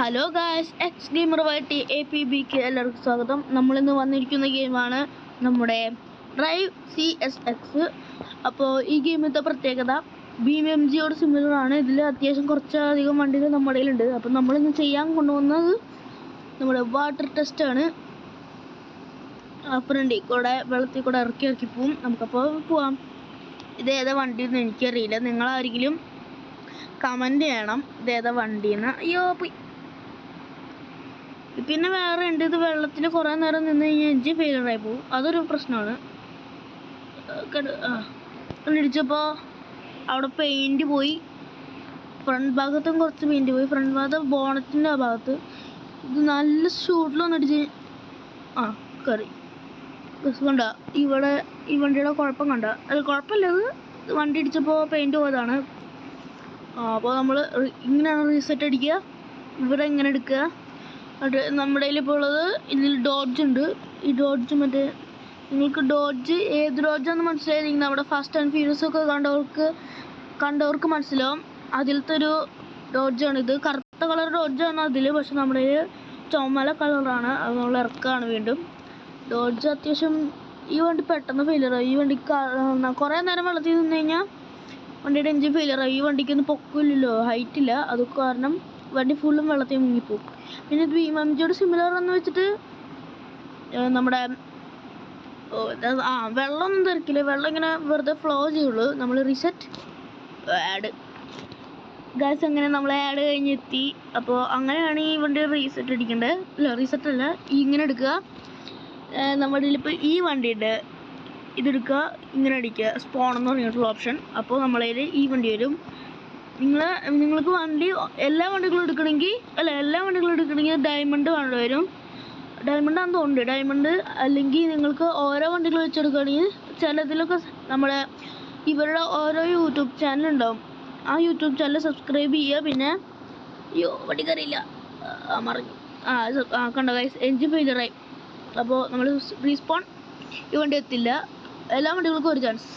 Hello guys, X ഗെയിമറുമായിട്ട് APBക്ക് എല്ലാവർക്കും സ്വാഗതം. നമ്മളിന്ന് വന്നിരിക്കുന്ന ഗെയിമാണ് നമ്മുടെ ഡ്രൈവ് CSX. അപ്പോൾ ഈ ഗെയിമിൻ്റെ പ്രത്യേകത BMGയോട് സിമിലർ ആണ്. ഇതിൽ അത്യാവശ്യം കുറച്ചധികം വണ്ടികൾ നമ്മുടെ കയ്യിലുണ്ട്. അപ്പോൾ നമ്മളിന്ന് ചെയ്യാൻ കൊണ്ടുവന്നത് നമ്മുടെ വാട്ടർ ടെസ്റ്റാണ്. ഫ്രണ്ടിൽ കൂടെ വെള്ളത്തിൽ കൂടെ ഇറക്കി പോവും. നമുക്കപ്പോൾ പോവാം. ഇതേതാ വണ്ടിയെന്ന് എനിക്കറിയില്ല. നിങ്ങളാരെങ്കിലും കമൻറ്റ് ചെയ്യണം ഇതേതാ വണ്ടിയെന്ന്. അയ്യോ പോയി. പിന്നെ വേറെ ഉണ്ട്, ഇത് വെള്ളത്തിൽ കുറേ നേരം നിന്ന് കഴിഞ്ഞാൽ എൻജിൻ ഫെയിലറായി പോകും. അതൊരു പ്രശ്നമാണ്. കണ്ടിടിച്ചപ്പോൾ അവിടെ പെയിൻറ്റ് പോയി. ഫ്രണ്ട് ഭാഗത്തും കുറച്ച് പെയിൻറ്റ് പോയി. ഫ്രണ്ട് ഭാഗത്ത് ബോണറ്റിൻ്റെ ആ ഭാഗത്ത് ഇത് നല്ല ഷൂട്ടിലൊന്നിടിച്ച് കയറി. കണ്ട ഇവിടെ ഈ വണ്ടിയുടെ കുഴപ്പം കണ്ട. അത് കുഴപ്പമില്ല, അത് വണ്ടി ഇടിച്ചപ്പോൾ പെയിൻറ്റ് പോയതാണ്. അപ്പോൾ നമ്മൾ ഇങ്ങനെയാണ് റീസെറ്റ് അടിക്കുക. ഇവിടെ ഇങ്ങനെ എടുക്കുക. അത് നമ്മുടെ കയ്യിലിപ്പോൾ ഉള്ളത് ഇതിൽ ഡോഡ്ജ് ഉണ്ട്. ഈ ഡോഡ്ജ് നിങ്ങൾക്ക് ഡോഡ്ജ് ഏത് ഡോഡ്ജാന്ന് മനസ്സിലായിരിക്കും. നമ്മുടെ ഫാസ്റ്റ് ആൻഡ് ഫ്യൂരിയസ് ഒക്കെ കണ്ടവർക്ക് മനസ്സിലാവും. അതിലത്തെ ഒരു ഡോഡ്ജാണ് ഇത്. കറുത്ത കളർ ഡോഡ്ജാണ് അതിൽ, പക്ഷെ നമ്മുടെ ചുമല കളറാണ്. അത് നമ്മൾ ഇറക്കുകയാണ് വീണ്ടും. ഡോഡ്ജ് അത്യാവശ്യം ഈ വണ്ടി പെട്ടെന്ന് ഫെയിലിയറായി. ഈ വണ്ടി കുറേ നേരം വെള്ളത്തിൽ നിന്ന് കഴിഞ്ഞാൽ വണ്ടിയുടെ എൻജിൻ ഫെയിലിയറായി. ഈ വണ്ടിക്കൊന്നും പൊക്കമില്ലല്ലോ, ഹൈറ്റില്ല. അത് കാരണം വണ്ടി ഫുള്ളും വെള്ളത്തിൽ മുങ്ങിപ്പോവും. പിന്നെ BMGയോട് സിമിലർ എന്ന് വെച്ചിട്ട് നമ്മുടെ വെള്ളമൊന്നും തെറിക്കില്ല. വെള്ളം ഇങ്ങനെ വെറുതെ ഫ്ലോ ചെയ്യുള്ളൂ. നമ്മൾ റീസെറ്റ് ആഡ് ഗായ്സ്, അങ്ങനെ നമ്മൾ ആഡ് കഴിഞ്ഞെത്തി. അപ്പോൾ അങ്ങനെയാണ് ഈ വണ്ടി റീസെറ്റ് അടിക്കേണ്ടത്. ഇല്ല, റീസെറ്റ് അല്ല, ഇങ്ങനെ എടുക്കുക. നമ്മുടെ ഇതിലിപ്പോൾ ഈ വണ്ടിയുണ്ട്, ഇതെടുക്കുക, ഇങ്ങനെ അടിക്കുക. സ്പോൺ എന്ന് പറഞ്ഞിട്ടുള്ള ഓപ്ഷൻ. അപ്പോൾ നമ്മളതിൽ ഈ വണ്ടി വരും. നിങ്ങൾക്ക് എല്ലാ വണ്ടികളും എടുക്കണമെങ്കിൽ ഡയമണ്ട് വേണ്ടി വരും. ഡയമണ്ട് ആണെന്ന് തോന്നുന്നുണ്ട്. ഡയമണ്ട് അല്ലെങ്കിൽ നിങ്ങൾക്ക് ഓരോ വണ്ടികൾ വെച്ചെടുക്കുകയാണെങ്കിൽ ചിലതിലൊക്കെ നമ്മുടെ ഇവരുടെ ഓരോ യൂട്യൂബ് ചാനലുണ്ടാവും. ആ യൂട്യൂബ് ചാനൽ സബ്സ്ക്രൈബ് ചെയ്യുക. പിന്നെ വണ്ടി കയറിയില്ല, മറിഞ്ഞു. കണ്ടോ ഗൈസ്, എൻജിൻ ഫെയിലറായി. അപ്പോൾ നമ്മൾ റീസ്പോൺ ഈ വണ്ടി എത്തില്ല. എല്ലാ വണ്ടികൾക്കും ഒരു ചാൻസ്.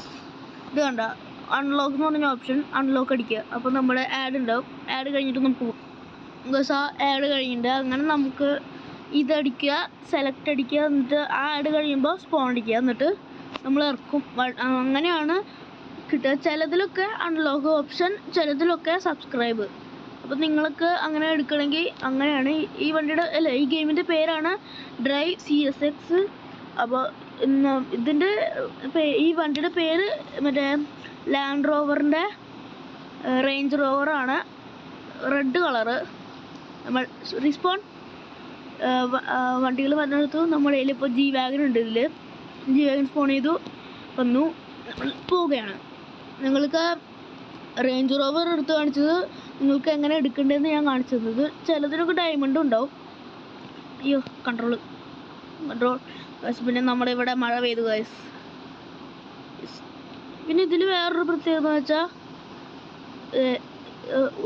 ഇത് കണ്ട അൺലോക്ക് എന്ന് പറഞ്ഞ ഓപ്ഷൻ, അൺലോക്ക് അടിക്കുക. അപ്പോൾ നമ്മുടെ ആഡ് ഉണ്ടാവും. ആഡ് കഴിഞ്ഞിട്ട് നമുക്ക് ബസ് ആഡ് കഴിഞ്ഞിട്ട് അങ്ങനെ നമുക്ക് ഇതടിക്കുക, സെലക്ട് അടിക്കുക. എന്നിട്ട് ആ ആഡ് കഴിയുമ്പോൾ സ്പോൺ അടിക്കുക. എന്നിട്ട് നമ്മൾ ഇറക്കും. അങ്ങനെയാണ് കിട്ടുക. ചിലതിലൊക്കെ അൺലോക്ക് ഓപ്ഷൻ, ചിലതിലൊക്കെ സബ്സ്ക്രൈബ്. അപ്പോൾ നിങ്ങൾക്ക് അങ്ങനെ എടുക്കണമെങ്കിൽ അങ്ങനെയാണ്. ഈ വണ്ടിയുടെ ഈ ഗെയിമിൻ്റെ പേരാണ് ഡ്രൈവ് CSX. അപ്പോൾ ഈ വണ്ടിയുടെ പേര് മറ്റേ ലാൻഡ് റോവറിൻ്റെ റേഞ്ച് റോവറാണ്, റെഡ് കളറ്. നമ്മൾ റീസ്പോൺ വണ്ടികൾ പറഞ്ഞെടുത്തു. നമ്മുടെ കയ്യിൽ ഇപ്പോൾ G-Wagon ഉണ്ട്. ഇതിൽ G-Wagon സ്പോൺ ചെയ്തു വന്നു. നമ്മൾ പോവുകയാണ്. നിങ്ങൾക്ക് റേഞ്ച് റോവർ എടുത്ത് കാണിച്ചത് നിങ്ങൾക്ക് എങ്ങനെ എടുക്കേണ്ടതെന്ന് ഞാൻ കാണിച്ചു തന്നത്. ചിലതിനൊക്കെ ഡയമണ്ടും ഉണ്ടാവും. അയ്യോ കൺട്രോൾ. പിന്നെ നമ്മുടെ ഇവിടെ മഴ പെയ്തു ഗൈസ്. പിന്നെ ഇതിൽ വേറൊരു പ്രത്യേകത എന്ന് വെച്ചാൽ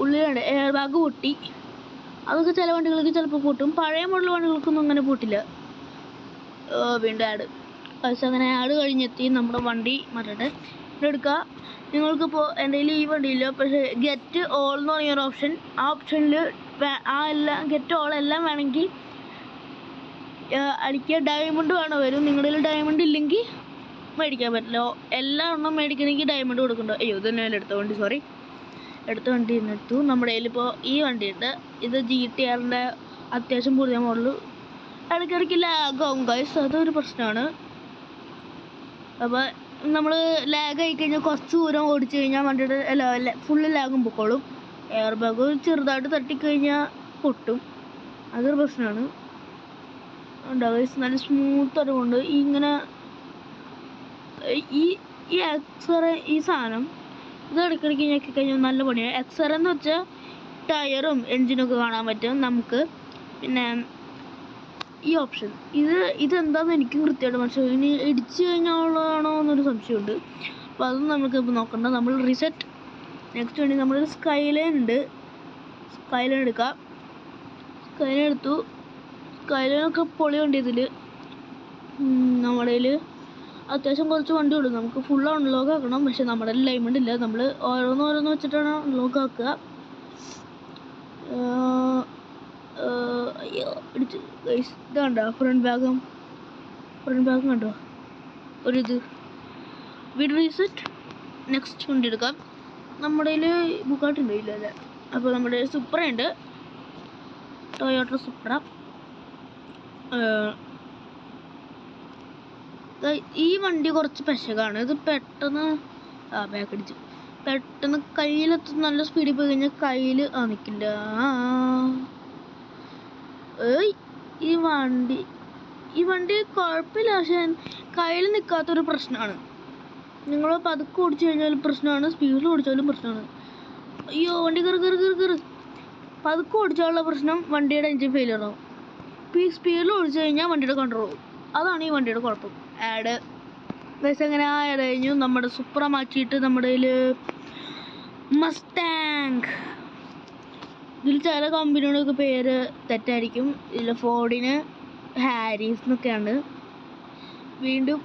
ഉള്ളിലാണ് എയർ ബാഗ് പൊട്ടി. അതൊക്കെ ചില വണ്ടികൾക്ക് ചിലപ്പോൾ പൊട്ടും. പഴയ മോഡൽ വണ്ടികൾക്കൊന്നും അങ്ങനെ പൊട്ടില്ല. വീണ്ടും ആഡ്. പക്ഷെ അങ്ങനെ ആഡ് കഴിഞ്ഞെത്തി. നമ്മുടെ വണ്ടി മറ്റേ എടുക്കുക. നിങ്ങൾക്കിപ്പോൾ എൻ്റെ കയ്യിൽ ഈ വണ്ടിയില്ല, പക്ഷേ ഗെറ്റ് ഓൾ എന്ന് പറഞ്ഞൊരു ഓപ്ഷൻ, ആ ഓപ്ഷനിൽ ഗെറ്റ് ഓൾ എല്ലാം വേണമെങ്കിൽ അടിക്കുക. ഡയമണ്ട് വരും. നിങ്ങളുടെ കയ്യിൽ ഡയമണ്ട് ഇല്ലെങ്കിൽ മേടിക്കാൻ പറ്റില്ല. എല്ലാ എണ്ണം മേടിക്കണമെങ്കിൽ ഡയമണ്ട് കൊടുക്കണ്ടോ. അയ്യോ, ഇത് തന്നെ എടുത്ത വണ്ടി എടുത്തു. നമ്മുടെ കയ്യിലിപ്പോൾ ഈ വണ്ടിയുണ്ട്. ഇത് GTRൻ്റെ അത്യാവശ്യം പുതിയ മോഡൽ. ഇടയ്ക്കിടയ്ക്ക് ലാഗാവും ഗൈസ്, അതൊരു പ്രശ്നമാണ്. അപ്പോൾ നമ്മൾ ലാഗ് ആയി കഴിഞ്ഞാൽ കുറച്ച് ദൂരം ഓടിച്ചു കഴിഞ്ഞാൽ വണ്ടിയുടെ ഫുള്ള് ലാഗും പൊക്കോളും. എയർ ബാഗ് ചെറുതായിട്ട് തട്ടിക്കഴിഞ്ഞാൽ പൊട്ടും. അതൊരു പ്രശ്നമാണ്. ഉണ്ടാവുക ഗൈസ്, നല്ല സ്മൂത്ത് അറിവുണ്ട്. ഇങ്ങനെ ഈ എക്സറേ ഈ സാധനം ഇത് ഇടയ്ക്കിടയ്ക്ക് ഞെക്കി കഴിഞ്ഞാൽ നല്ല പണിയാണ്. എക്സറേ എന്ന് വെച്ചാൽ ടയറും എൻജിനൊക്കെ കാണാൻ പറ്റും നമുക്ക്. പിന്നെ ഈ ഓപ്ഷൻ ഇതെന്താണെന്ന് എനിക്കും കൃത്യമായിട്ട് മനസ്സിലാവും. ഇനി ഇടിച്ചു കഴിഞ്ഞാണോ എന്നൊരു സംശയമുണ്ട്. അപ്പോൾ അതൊന്നും നമുക്കിപ്പോൾ നോക്കണ്ട. നമ്മൾ റീസെറ്റ് നെക്സ്റ്റ് വേണ്ടി നമ്മളൊരു സ്കൈലൈൻ ഉണ്ട്. സ്കൈലൈൻ എടുക്കാം. സ്കൈലൈൻ എടുത്തു. സ്കൈലൈനൊക്കെ പൊളി വണ്ടി. ഇതിൽ നമ്മുടെ കയ്യിൽ അത്യാവശ്യം കുറച്ച് വണ്ടിയുള്ളൂ. നമുക്ക് ഫുൾ അൺലോക്ക് ആക്കണം. പക്ഷെ നമ്മുടെ ഡയമണ്ട് ഇല്ല. നമ്മൾ ഓരോന്ന് വെച്ചിട്ടാണ് അൺലോക്ക് ആക്കുക. ഇടിച്ച് ഗൈസ്. ഇത് കണ്ടോ ഫ്രണ്ട് ഭാഗം കണ്ടോ ഒരിത്. വീട് റീസെറ്റ്. നെക്സ്റ്റ് വണ്ടി എടുക്കാം. നമ്മുടെ കയ്യിൽ ബുക്കാട്ടി ഉണ്ട് ഇല്ല അല്ലേ? അപ്പോൾ നമ്മുടെ സുപ്ര ഉണ്ട്, ടൊയോട്ട സുപ്ര. ഈ വണ്ടി കുറച്ച് പെശകാണ്. ഇത് പെട്ടെന്ന് ബാക്ക് അടിച്ചു. പെട്ടെന്ന് കയ്യിലെത്തും. നല്ല സ്പീഡിൽ പോയി കഴിഞ്ഞാൽ കയ്യിൽ നിൽക്കില്ല. ഈ വണ്ടി കുഴപ്പമില്ല, പക്ഷെ കയ്യിൽ നിൽക്കാത്തൊരു പ്രശ്നമാണ്. നിങ്ങൾ പതുക്കെ ഓടിച്ചു കഴിഞ്ഞാലും പ്രശ്നമാണ്, സ്പീഡിൽ ഓടിച്ചാലും പ്രശ്നമാണ്. അയ്യോ വണ്ടി കയറി. പതുക്കെ ഓടിച്ചാലുള്ള പ്രശ്നം വണ്ടിയുടെ എഞ്ചിൻ ഫെയിലിയർ ആവും. സ്പീഡിൽ ഓടിച്ചു കഴിഞ്ഞാൽ വണ്ടിയുടെ കൺട്രോൾ ആവും. അതാണ് ഈ വണ്ടിയുടെ കുഴപ്പം. ആഡ് ഗൈസ് അങ്ങനെ ആഡ് കഴിഞ്ഞു. നമ്മുടെ സുപ്ര മാറ്റിയിട്ട് നമ്മുടെ കയ്യിൽ മസ്റ്റാങ്. ഇതിൽ ചില കമ്പനിയുടെയൊക്കെ പേര് തെറ്റായിരിക്കും. ഇതിൽ ഫോർഡിന് ഹാരിസ് എന്നൊക്കെയാണ്. വീണ്ടും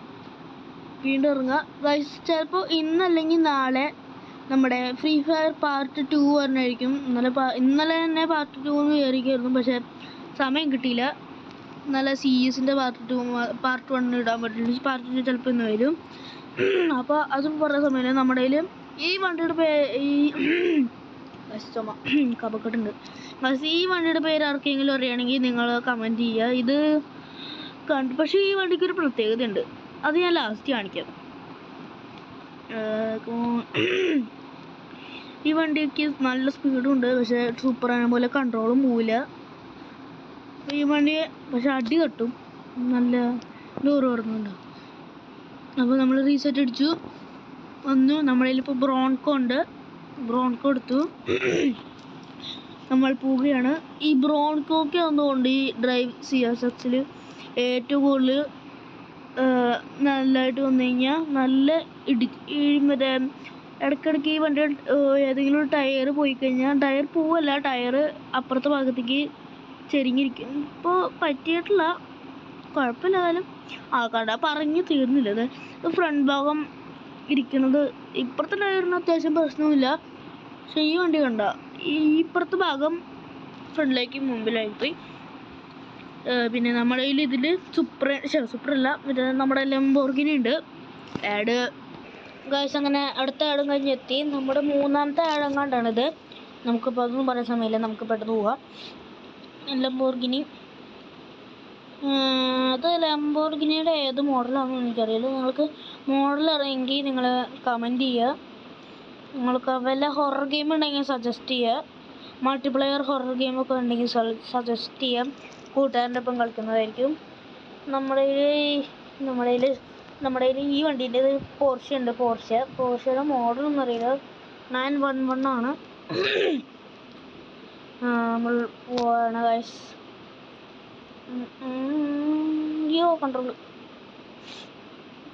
ഇറങ്ങുക ഗൈസ്. ചിലപ്പോൾ ഇന്നല്ലെങ്കിൽ നാളെ നമ്മുടെ ഫ്രീ ഫയർ പാർട്ട് 2 പറഞ്ഞായിരിക്കും. ഇന്നലെ തന്നെ പാർട്ട് 2 എന്ന് കയറിക്കായിരുന്നു, പക്ഷേ സമയം കിട്ടിയില്ല. നല്ല CS-ൻ്റെ പാർട്ട് 1 ഇടാൻ പറ്റില്ല. പാർട്ട് 2 ചിലപ്പോൾ ഇന്ന് വരും. അപ്പോൾ അതും കുറേ സമയമില്ല. നമ്മുടെ കയ്യിൽ ഈ വണ്ടിയുടെ കപക്കെട്ടുണ്ട്. ഈ വണ്ടിയുടെ പേര് ആർക്കെങ്കിലും അറിയുകയാണെങ്കിൽ നിങ്ങൾ കമൻറ്റ് ചെയ്യുക. ഇത് പക്ഷേ ഈ വണ്ടിക്ക് ഒരു പ്രത്യേകത ഉണ്ട്, അത് ഞാൻ ലാസ്റ്റ് കാണിക്കാം. ഈ വണ്ടിക്ക് നല്ല സ്പീഡും ഉണ്ട്, പക്ഷേ സൂപ്പറാനെ പോലെ കൺട്രോളും പോവില്ല. ഈ വണ്ടി പക്ഷെ അടി തട്ടും, നല്ല ഡോറ് തുറന്നുണ്ട്. അപ്പോൾ നമ്മൾ റീസെറ്റ് അടിച്ചു വന്നു. നമ്മുടെ കയ്യിലിപ്പോൾ ബ്രോൺകോ ഉണ്ട്. ബ്രോൺകോ എടുത്തു. നമ്മൾ പോവുകയാണ്. ഈ ബ്രോൺകോക്ക് ആവുന്നതുകൊണ്ട് ഈ ഡ്രൈവ് CSXൽ ഏറ്റവും കൂടുതൽ നല്ലതായിട്ട് വന്നു കഴിഞ്ഞാൽ നല്ല മറ്റേ ഇടയ്ക്കിടയ്ക്ക് ഈ വണ്ടി ഏതെങ്കിലും ടയർ പോയി കഴിഞ്ഞാൽ ടയർ പോവല്ല, ടയർ അപ്പുറത്തെ ഭാഗത്തേക്ക് ചെരിഞ്ഞിരിക്കും. ഇപ്പോൾ പറ്റിയിട്ടില്ല, കുഴപ്പമില്ലാലും കണ്ട പറഞ്ഞു തീർന്നില്ല. അത് ഫ്രണ്ട് ഭാഗം ഇരിക്കുന്നത് ഇപ്പുറത്തെ ടയറിന് അത്യാവശ്യം പ്രശ്നമില്ല. പക്ഷേ ഈ വണ്ടി കണ്ട ഈ ഇപ്പുറത്തെ ഭാഗം ഫ്രണ്ടിലേക്ക് മുമ്പിലായിപ്പോയി. പിന്നെ നമ്മുടെ കയ്യിൽ ഇതിൽ സുപ്രല്ല, മറ്റേ നമ്മുടെ ലംബോർഗിനി ഉണ്ട്. ആഡ് ഗൈസ് അങ്ങനെ അടുത്ത ആഡും കഴിഞ്ഞ് എത്തി. നമ്മുടെ മൂന്നാമത്തെ ആഡെങ്ങാണ്ടാണിത്. നമുക്കിപ്പോൾ അതൊന്നും പറയാൻ സമയമില്ല, നമുക്ക് പെട്ടെന്ന് പോവാം. ലംബോർഗിനി, അത് ലംബോർഗിനിയുടെ ഏത് മോഡലാണെന്ന് എനിക്കറിയില്ല. നിങ്ങൾക്ക് മോഡൽ അറിയെങ്കിൽ നിങ്ങൾ കമൻറ്റ് ചെയ്യുക. നിങ്ങൾക്ക് വല്ല ഹൊറർ ഗെയിം ഉണ്ടെങ്കിൽ സജസ്റ്റ് ചെയ്യുക. മൾട്ടിപ്ലെയർ ഹൊറർ ഗെയിമൊക്കെ ഉണ്ടെങ്കിൽ സജസ്റ്റ് ചെയ്യാം. കൂട്ടുകാരൻ്റെ ഒപ്പം കളിക്കുന്നതായിരിക്കും. നമ്മുടെ കയ്യിൽ ഈ വണ്ടീൻ്റെ പോർഷെ ഉണ്ട്. പോർഷയുടെ മോഡലൊന്നും അറിയില്ല, 911 ആണ്. നമ്മൾ പോവാണ് ഗൈസ്. കൺട്രോൾ.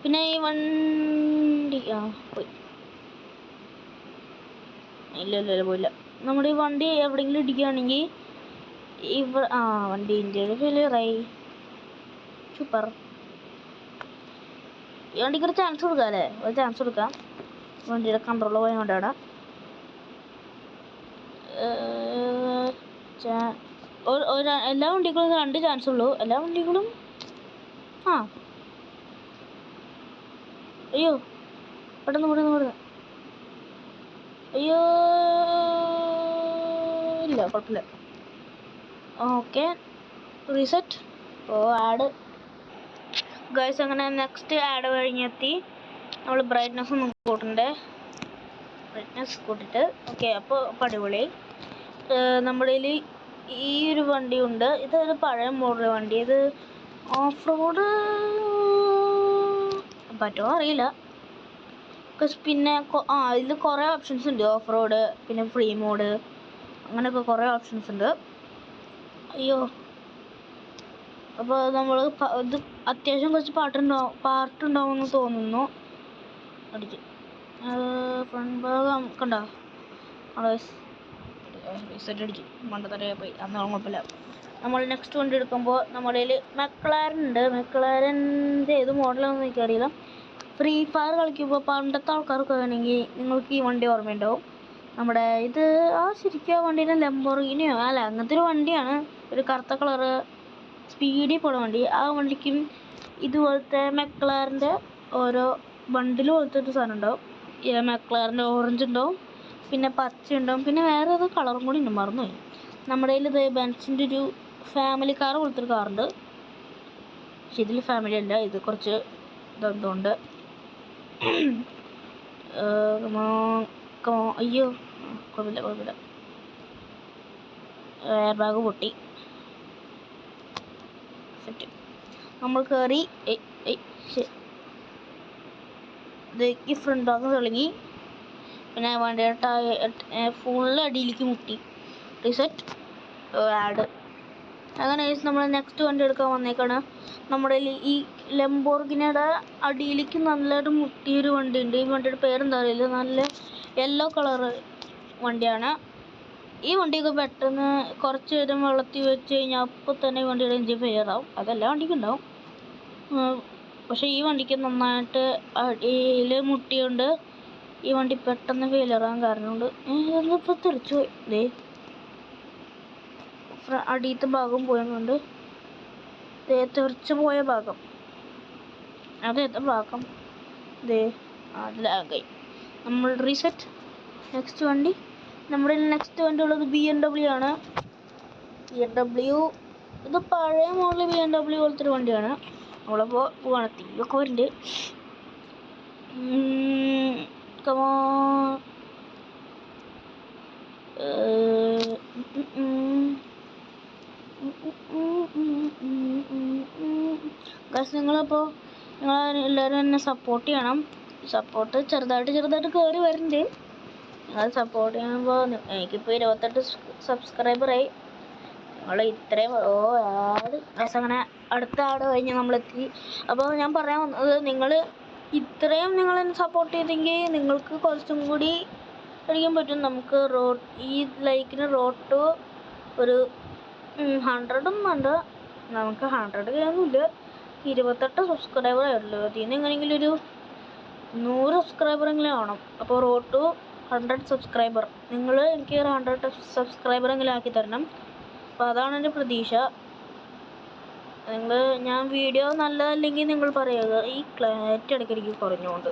പിന്നെ ഈ വണ്ടി പോയി. ഇല്ല പോയില്ല. നമ്മുടെ ഈ വണ്ടി എവിടെയെങ്കിലും ഇടിക്കുകയാണെങ്കിൽ വണ്ടീൻ്റെ ഫെയിലിയറായി. സൂപ്പർ. ഈ വണ്ടിക്ക് ഒരു ചാൻസ് കൊടുക്കാം അല്ലേ? ഒരു ചാൻസ് കൊടുക്കാം. വണ്ടിയുടെ കൺട്രോൾ പോയതുകൊണ്ടാണ്. എല്ലാ വണ്ടികളും 2 ചാൻസ് ഉള്ളൂ. എല്ലാ വണ്ടികളും അയ്യോ പെട്ടെന്ന് അയ്യോ ഇല്ല കുഴപ്പമില്ല. Okay reset. ആഡ് ഗൈസ് അങ്ങനെ നെക്സ്റ്റ് ആഡ് കഴിഞ്ഞെത്തി. നമ്മൾ ബ്രൈറ്റ്നസ് ഒന്ന് കൂട്ടണ്ടേ. ബ്രൈറ്റ്നസ് കൂട്ടിയിട്ട് ഓക്കെ. അപ്പോൾ അടിപൊളി. നമ്മുടെ കയ്യിൽ ഈ ഒരു വണ്ടി ഉണ്ട്. ഇതൊരു പഴയ മോഡൽ വണ്ടി. ഇത് ഓഫ് റോഡ് പറ്റുമോ അറിയില്ല. പിന്നെ ഇതിൽ കുറേ ഓപ്ഷൻസ് ഉണ്ട്. ഓഫ് റോഡ്, പിന്നെ ഫ്രീ മോഡ്, അങ്ങനെയൊക്കെ കുറേ ഓപ്ഷൻസ് ഉണ്ട്. അയ്യോ അപ്പോൾ നമ്മൾ ഇത് അത്യാവശ്യം കുറച്ച് പാർട്ടുണ്ടാവുമെന്ന് തോന്നുന്നു. അടിച്ചു ഫ്രണ്ട് ഭാഗം കണ്ടോ? റീസെറ്റ് അടിച്ചു, മണ്ടത്തരയെ പോയി. അന്ന് കുഴപ്പമില്ല. നമ്മൾ നെക്സ്റ്റ് വണ്ടി എടുക്കുമ്പോൾ നമ്മുടെ കയ്യിൽ മെക്ലാരൻ ഉണ്ട്. മെക്ലാരൻ്റെ ഏത് മോഡലാണെന്ന് എനിക്കറിയില്ല. ഫ്രീ ഫയർ കളിക്കുമ്പോൾ പണ്ടത്തെ ആൾക്കാർക്ക് വേണമെങ്കിൽ നിങ്ങൾക്ക് ഈ വണ്ടി ഓർമ്മയുണ്ടാവും. നമ്മുടെ ഇത് ശരിക്കും ആ വണ്ടീൻ്റെ ലംബോർഗിനിയോ അല്ല അങ്ങനത്തെ ഒരു വണ്ടിയാണ്. ഒരു കറുത്ത കളറ് സ്പീഡിൽ പോണ വണ്ടി. ആ വണ്ടിക്കും ഇതുപോലത്തെ മെക്ലാറിൻ്റെ ഓരോ ബണ്ടിൽ പോലത്തെ ഒരു സാധനം ഉണ്ടാവും. മെക്ലാറിൻ്റെ ഓറഞ്ച് ഉണ്ടാവും, പിന്നെ പച്ച ഉണ്ടാവും, പിന്നെ വേറെ ഏതോ കളറും കൂടി ഉണ്ട്, മറന്നുപോയി. നമ്മുടെ കയ്യിൽ ഇത് ബെൻസിൻ്റെ ഒരു ഫാമിലി കാർ പോലത്തെ ഒരു കാറുണ്ട്. പക്ഷെ ഇതിൽ ഫാമിലി അല്ല, ഇത് കുറച്ച് ഇതെന്തുകൊണ്ട് അയ്യോ കുഴപ്പമില്ല. എയർ ബാഗ് പൊട്ടി. സെറ്റ്. നമ്മൾ കയറി. ഈ ഫ്രണ്ട് ഭാഗം തെളിങ്ങി. പിന്നെ വണ്ടിയുടെ ഫുള്ള് അടിയിലേക്ക് മുട്ടി. റീസെറ്റ്. ആഡ്. അങ്ങനെ നമ്മൾ നെക്സ്റ്റ് വണ്ടി എടുക്കാൻ വന്നേക്കാണ്. നമ്മുടെ ഈ ലംബോർഗിനിയുടെ അടിയിലേക്ക് നല്ലൊരു മുട്ടിയൊരു വണ്ടി ഉണ്ട്. ഈ വണ്ടിയുടെ പേരെന്താ അറിയില്ല. നല്ല യെല്ലോ കളറ് വണ്ടിയാണ്. ഈ വണ്ടിയൊക്കെ പെട്ടെന്ന് കുറച്ച് നേരം വെള്ളത്തിൽ വെച്ച് കഴിഞ്ഞാൽ അപ്പോൾ തന്നെ ഈ വണ്ടിയുടെ എഞ്ചിൻ ഫെയിലിയർ ആവും. അതെല്ലാ വണ്ടിക്കും ഉണ്ടാവും. പക്ഷേ ഈ വണ്ടിക്ക് നന്നായിട്ട് അടിയിൽ മുട്ടിയുണ്ട്. ഈ വണ്ടി പെട്ടെന്ന് ഫെയിലിയർ ആകാൻ കാരണമുണ്ട്. ഇപ്പോൾ തെറിച്ചു പോയി. ദേ അടിയത്തെ ഭാഗം പോയതുകൊണ്ട് തെറിച്ചു പോയ ഭാഗം. അതേത്തെ ഭാഗം ദേ അതിലാകായി. നമ്മൾ റീസെറ്റ്. നെക്സ്റ്റ് വണ്ടി. നമ്മുടെ നെക്സ്റ്റ് വണ്ടി ഉള്ളത് BMW ആണ്. BMW ഇത് പഴയ മോഡൽ BMW പോലത്തെ ഒരു വണ്ടിയാണ്. നമ്മളപ്പോൾ പോവാണ്. തീയൊക്കെ വരുന്നുണ്ട്. നിങ്ങളപ്പോൾ എല്ലാവരും എന്നെ സപ്പോർട്ട് ചെയ്യണം. സപ്പോർട്ട് ചെറുതായിട്ട് കയറി വരുന്നുണ്ട്. നിങ്ങൾ സപ്പോർട്ട് ചെയ്യുമ്പോൾ എനിക്കിപ്പോൾ 28 സബ്സ്ക്രൈബറായി. നിങ്ങൾ ഇത്രയും അങ്ങനെ അടുത്ത ആട് കഴിഞ്ഞ് നമ്മളെത്തി. അപ്പോൾ ഞാൻ പറയാൻ വന്നത്, നിങ്ങൾ ഇത്രയും നിങ്ങളെന്നെ സപ്പോർട്ട് ചെയ്തെങ്കിൽ നിങ്ങൾക്ക് കുറച്ചും കൂടി കഴിക്കാൻ പറ്റും. നമുക്ക് ഈ ലൈക്കിന് റോഡ് ടു ഒരു 100 വേണ്ട, നമുക്ക് 100 കഴിയൊന്നുമില്ല. 28 സബ്സ്ക്രൈബറായുള്ളൂ. അതിൽ നിന്ന് എങ്ങനെയെങ്കിലും ഒരു 100 സബ്സ്ക്രൈബറെങ്കിലും ആവണം. അപ്പോൾ റോഡ് ടു 100 സബ്സ്ക്രൈബർ. നിങ്ങൾ എനിക്ക് 100 സബ്സ്ക്രൈബറെങ്കിലും ആക്കി തരണം. അപ്പോൾ അതാണ് എൻ്റെ പ്രതീക്ഷ. ഞാൻ വീഡിയോ നല്ലതല്ലെങ്കിൽ നിങ്ങൾ പറയുക. ഈ ക്ലാരിറ്റി ഇടയ്ക്കിടയ്ക്ക് കുറഞ്ഞുകൊണ്ട്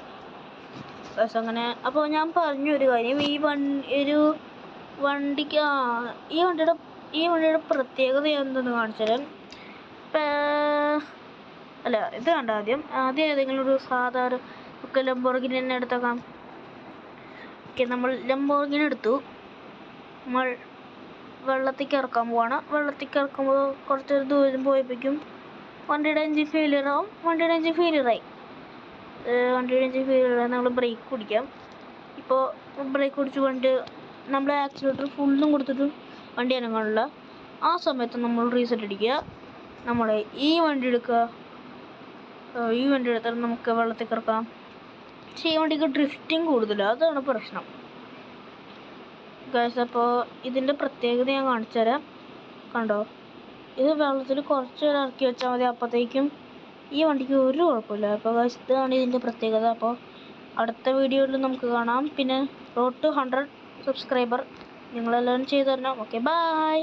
അങ്ങനെ. അപ്പോൾ ഞാൻ പറഞ്ഞൊരു കാര്യം, ഈ വണ്ടിക്ക് ഈ വണ്ടിയുടെ പ്രത്യേകത എന്തെന്ന് കാണിച്ചാൽ, അല്ല ഇത് കണ്ട ആദ്യം ഏതെങ്കിലും ഒരു സാധാരണ ലംബോർഗിനി തന്നെ എടുത്തേക്കാം. നമ്മൾ ലംബോർഗിനി എടുത്തു. നമ്മൾ വെള്ളത്തേക്ക് ഇറക്കാൻ പോവാണ്. വെള്ളത്തേക്ക് ഇറക്കുമ്പോൾ കുറച്ചൊരു ദൂരം പോയപ്പോഴേക്കും വണ്ടിയുടെ എഞ്ചിൻ ഫെയിലിയർ ആവും. വണ്ടിയുടെ എഞ്ചിൻ ഫെയിലിയറായി നമ്മൾ ബ്രേക്ക് പിടിക്കാം. ഇപ്പോൾ ബ്രേക്ക് പിടിച്ച് വണ്ടി നമ്മൾ ആക്സിലേറ്റർ ഫുള്ളും കൊടുത്തിട്ട് വണ്ടി അനങ്ങാനില്ല. ആ സമയത്ത് നമ്മൾ റീസെറ്റ് അടിക്കുക. നമ്മുടെ ഈ വണ്ടി എടുത്താൽ നമുക്ക് വെള്ളത്തേക്ക് ഇറക്കാം. പക്ഷേ ഈ വണ്ടിക്ക് ഡ്രിഫ്റ്റിംഗ് കൂടുതലാണ്, അതാണ് പ്രശ്നം. അപ്പോൾ ഇതിൻ്റെ പ്രത്യേകത ഞാൻ കാണിച്ചു തരാം. കണ്ടോ, ഇത് വെള്ളത്തിൽ കുറച്ച് നേരം ഇറക്കി വെച്ചാൽ മതി, അപ്പോഴത്തേക്കും ഈ വണ്ടിക്ക് ഒരു കുഴപ്പമില്ല. അപ്പോൾ ഇതാണ് ഇതിൻ്റെ പ്രത്യേകത. അപ്പോൾ അടുത്ത വീഡിയോയിൽ നമുക്ക് കാണാം. പിന്നെ റോഡ് ടു 100 സബ്സ്ക്രൈബർ നിങ്ങളെല്ലാവരും ചെയ്തു തരണം. Okay, by.